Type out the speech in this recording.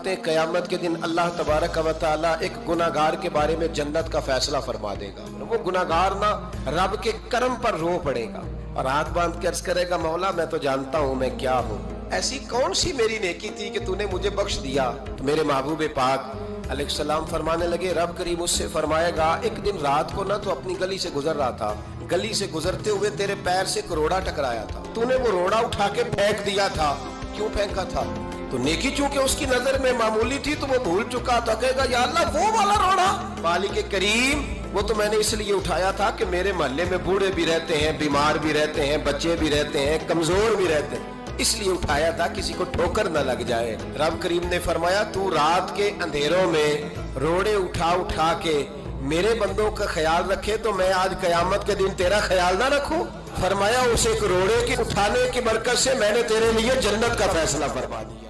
क़यामत के दिन अल्लाह तबारक व तआला एक गुनाहगार के बारे में जन्नत का फैसला फरमा देगा। वो गुनाहगार ना रब के करम पर रो पड़ेगा और हाथ बांध के अर्ज करेगा, मौला मैं तो जानता हूँ मैं क्या हूँ, ऐसी कौन सी मेरी नेकी थी कि तूने मुझे बख्श दिया। तो मेरे महबूब पाक अलैहिस्सलाम फरमाने लगे, रब करीम उससे फरमाएगा, एक दिन रात को ना तो अपनी गली से गुजर रहा था, गली से गुजरते हुए तेरे पैर से एक रोड़ा टकराया था, तूने वो रोड़ा उठा के फेंक दिया था। क्यों फेंका था? तो नेकी चूंकि उसकी नजर में मामूली थी तो वो भूल चुका था, कहेगा या अल्लाह वो वाला रोड़ा मालिक करीम वो तो मैंने इसलिए उठाया था कि मेरे मोहल्ले में बूढ़े भी रहते हैं, बीमार भी रहते हैं, बच्चे भी रहते हैं, कमजोर भी रहते हैं, इसलिए उठाया था किसी को ठोकर न लग जाए। रब करीम ने फरमाया, तू रात के अंधेरों में रोड़े उठा उठा के मेरे बंदों का ख्याल रखे तो मैं आज कयामत के दिन तेरा ख्याल ना रखूं। फरमाया, उस एक रोड़े के उठाने की बरकत से मैंने तेरे लिए जन्नत का फैसला फरमा दिया।